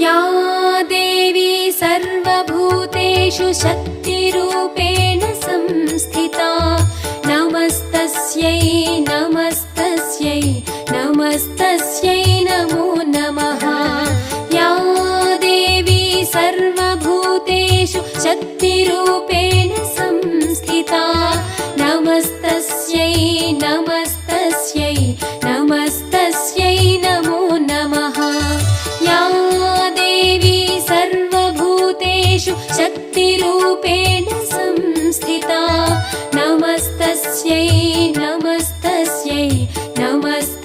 या देवी सर्वभूतेषु शक्तिरूपेण संस्थिता नमस्तस्यै नमस्तस्यै नमस्तस्यै नमो नमः। या देवी सर्वभूतेषु शक्तिरूपेण संस्थिता नमस्तस्यै नमस्तस्यै नमस्तस्यै नमो नमः। या देवी सर्वभूतेषु शक्तिरूपेण संस्थिता नमस्तस्यै नमस्तस्यै नमस्तस्यै